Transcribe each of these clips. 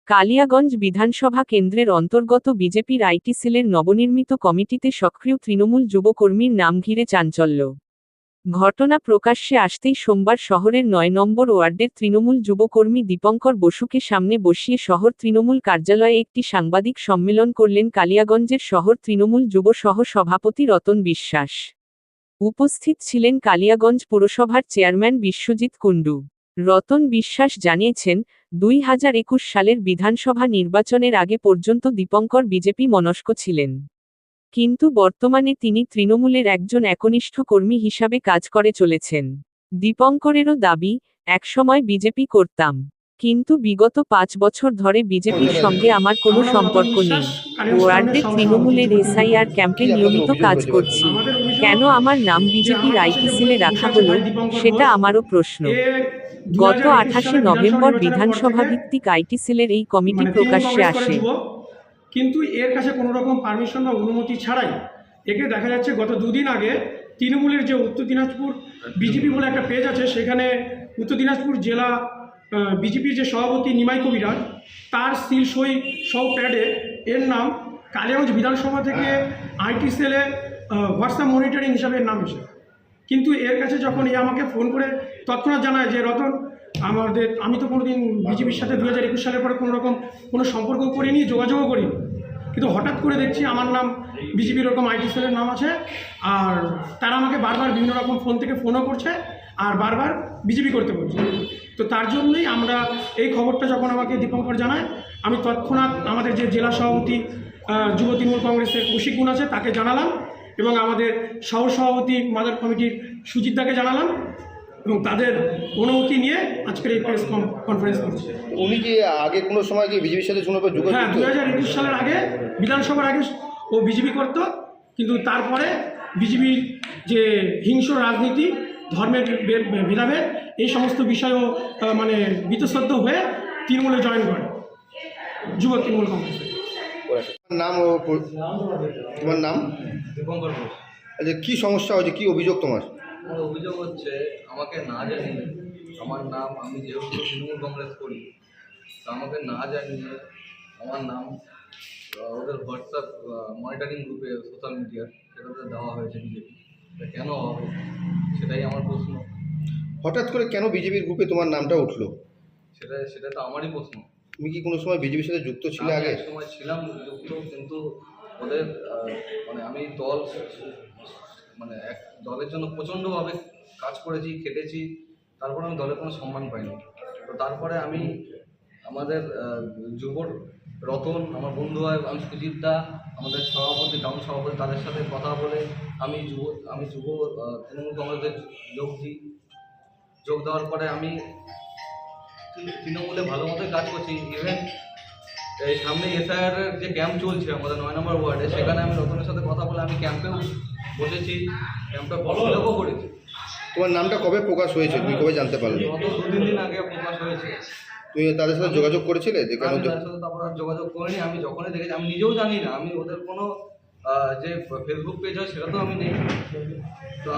কালিয়াগঞ্জ বিধানসভা কেন্দ্রের অন্তর্গত বিজেপির আইটি সেলের নবনির্মিত কমিটিতে সক্রিয় তৃণমূল যুবকর্মীর নাম ঘিরে চাঞ্চল্য। ঘটনা প্রকাশ্যে আসতেই সোমবার শহরের ৯ নম্বর ওয়ার্ডের তৃণমূল যুবকর্মী দীপঙ্কর বসুকে সামনে বসিয়ে শহর তৃণমূল কার্যালয়ে একটি সাংবাদিক সম্মেলন করলেন কালিয়াগঞ্জের শহর তৃণমূল যুব সহ সভাপতি রতন বিশ্বাস। উপস্থিত ছিলেন কালিয়াগঞ্জ পুরসভার চেয়ারম্যান বিশ্বজিৎ কুণ্ডু। রতন বিশ্বাস জানিয়েছেন, ২০২১ সালের বিধানসভা নির্বাচনের আগে পর্যন্ত দীপঙ্কর বিজেপি মনস্ক ছিলেন। কিন্তু বর্তমানে তিনি তৃণমূলের একজন একনিষ্ঠ কর্মী হিসাবে কাজ করে চলেছেন। দীপঙ্করেরও দাবি, একসময় বিজেপি করতাম, কিন্তু বিগত ৫ বছর ধরে বিজেপির সঙ্গে আমার কোনো সম্পর্ক নেই। ওয়ার্ডে তৃণমূলের এসআইআর ক্যাম্পে নিয়মিত কাজ করছি। কেন আমার নাম বিজেপির আইটি সেলে রাখা হলো, সেটা আমারও প্রশ্ন। গত ২৮শে নভেম্বর বিধানসভা ভিত্তিক আইটি সেলের এই কমিটি প্রকাশ্যে আসে। কিন্তু এর কাছে কোনো রকম পারমিশন বা অনুমতি ছাড়াই একে দেখা যাচ্ছে গত দুদিন আগে তৃণমূলের যে উত্তর দিনাজপুর বিজেপি বলে একটা পেজ আছে, সেখানে উত্তর দিনাজপুর জেলা বিজেপির যে সভাপতি নিমাই কবিরাজ, তার সিল সই সব প্যাডে এর নাম কালিয়াগঞ্জ বিধানসভা থেকে আইটি সেলে হোয়াটসঅ্যাপ মনিটরিং হিসাবে এর নাম এসে। কিন্তু এর কাছে যখন এ আমাকে ফোন করে তৎক্ষণাৎ জানায় যে রতন, আমি তো কোনোদিন বিজেপির সাথে ২০২১ সালের পরে কোনো সম্পর্ক করিনি, যোগাযোগও করিনি, কিন্তু হঠাৎ করে দেখছি আমার নাম বিজেপির ওরকম আইটি সেলের নাম আছে। আর তারা আমাকে বারবার বিভিন্ন রকম ফোন থেকে ফোনও করছে আর বারবার বিজেপি করতে বলছে। তো তার জন্যই আমরা এই খবরটা যখন আমাকে দীপঙ্কর জানায়, আমি তৎক্ষণাৎ আমাদের যে জেলা সভাপতি যুব তৃণমূল কংগ্রেসের কৌশিক গুণ আছে তাকে জানালাম, এবং আমাদের শহর সভাপতি মাদার কমিটির সুজিত দাকে জানালাম, এবং তাদের অনুমতি নিয়ে আজকের এই প্রেস কনফারেন্স করছে। উনি কি আগে কোনো সময় কি বিজেপির সাথে যোগাযোগ? হ্যাঁ, ২০২১ সালের আগে বিধানসভার আগে ও বিজেপি করত, কিন্তু তারপরে বিজেপির যে হিংস্র রাজনীতি, ধর্মের ভেদাভেদ, এই সমস্ত বিষয়ও মানে বীতশ্রদ্ধ হয়ে তৃণমূলে জয়েন করে, যুব তৃণমূল কংগ্রেস। নাম তোমার নাম? দীপঙ্কর ঘোষ। আচ্ছা, কী সমস্যা হয়েছে, কী অভিযোগ তোমার? আমার অভিযোগ হচ্ছে, আমাকে না জানিয়ে আমার নাম, আমি যেহেতু তৃণমূল কংগ্রেস করি, তো আমাকে না জানিয়ে আমার নাম ওদের হোয়াটসঅ্যাপ মনিটরিং গ্রুপে সোশ্যাল মিডিয়ার সেটাতে দেওয়া হয়েছে বিজেপি। কেন হবে সেটাই আমার প্রশ্ন। হঠাৎ করে কেন বিজেপির গ্রুপে তোমার নামটা উঠলো? সেটা তো আমারই প্রশ্ন। তুমি কি কোনো সময় বিজেপির সাথে যুক্ত ছিলে আগে? এক সময় ছিলাম যুক্ত, কিন্তু ওদের মানে আমি এক দলের জন্য প্রচণ্ডভাবে কাজ করেছি, খেটেছি, তারপরে আমি দলের কোনো সম্মান পাইনি। তো তারপরে আমি আমাদের যুবর রতন, আমার বন্ধু হয়, আমি সুজিত দা, আমাদের সভাপতি, টাউন সভাপতি, তাদের সাথে কথা বলে আমি যুব তৃণমূল কংগ্রেসে যোগ দেওয়ার পরে আমি তৃণমূলে ভালো মতোই কাজ করছি। ইভেন এই সামনে এসআইআর যে ক্যাম্প চলছে আমাদের ৯ নম্বর ওয়ার্ডে, সেখানে আমি রতনের সাথে কথা বলে আমি ক্যাম্পেও বসেছি, ক্যাম্পে ফলোও করেছি। তোমার নামটা কবে প্রকাশ হয়েছে, তুমি কবে জানতে পারলে? গত ২-৩ দিন আগে প্রকাশ হয়েছে। তুমি তাদের সাথে যোগাযোগ করেছিলে যে কেন? তাদের সাথে তারপর যোগাযোগ করিনি। আমি যখনই দেখেছি, আমি নিজেও জানি না, আমি ওদের কোনো যে ফেসবুক পেজ হয় সেটা তো আমি নেই। তো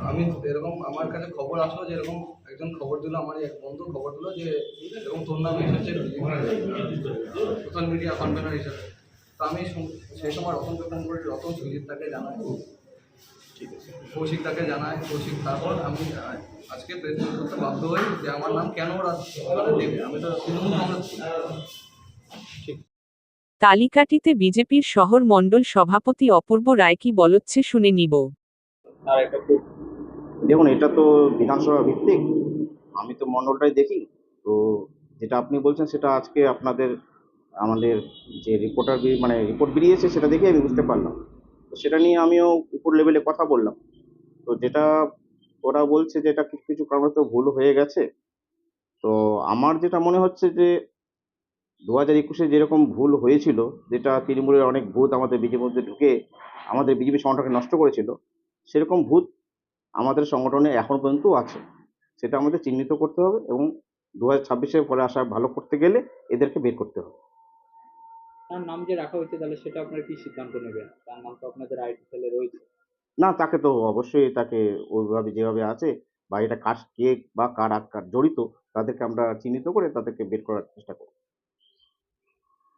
আমি এরকম আমার কাছে খবর আসলো যে এরকম একজন খবর দিল, আমার এক বন্ধু খবর দিল যে এরকম তোর নাম এসেছে সোশ্যাল মিডিয়া কনভেনার হিসেবে। তো আমি সেই সময় রতনকে ফোন করি, রতন সুজিত তাকে জানাই, কৌশিক তাকে জানায়, কৌশিক, তারপর আমি আজকে প্রেসিডেন্ট করতে বাধ্য হই যে আমার নাম কেন ওরা দেবে, আমি তো তৃণমূল কংগ্রেস। তালিকাটিতে বিজেপির শহর মণ্ডল সভাপতি অপূর্ব রায় কি বলছে শুনে নিব। দেখুন, এটা তো বিধানসভা ভিত্তিক, আমি তো মণ্ডলটাই দেখি। তো যেটা আপনি বলছেন সেটা আজকে আমাদের যে রিপোর্ট বেরিয়েছে সেটা দেখে আমি বুঝতে পারলাম। তো সেটা নিয়ে আমিও উপর লেভেলে কথা বললাম। তো যেটা ওরা বলছে যে এটা কিছু কিছু কারণে তো ভুল হয়ে গেছে। তো আমার যেটা মনে হচ্ছে যে ২০২১-এ যেরকম ভুল হয়েছিল, যেটা তৃণমূলের অনেক ভূত আমাদের বিজেপির মধ্যে ঢুকে আমাদের বিজেপি সংগঠনকে নষ্ট করেছিল, সেরকম ভূত আমাদের সংগঠনে এখন পর্যন্ত আছে। সেটা আমাদের চিহ্নিত করতে হবে এবং ২০২৬-এর পরে আসা ভালো করতে গেলে এদেরকে বের করতে হবে। তার নাম যে রাখা হয়েছে, তাহলে সেটা আপনারা কি সিদ্ধান্ত নেবেন? তার নাম তো আপনাদের আইটি সেলে রয়েছে। না, তাকে তো অবশ্যই তাকে ওইভাবে যেভাবে আছে বা এটা কে বা কার জড়িত তাদেরকে আমরা চিহ্নিত করে তাদেরকে বের করার চেষ্টা করব।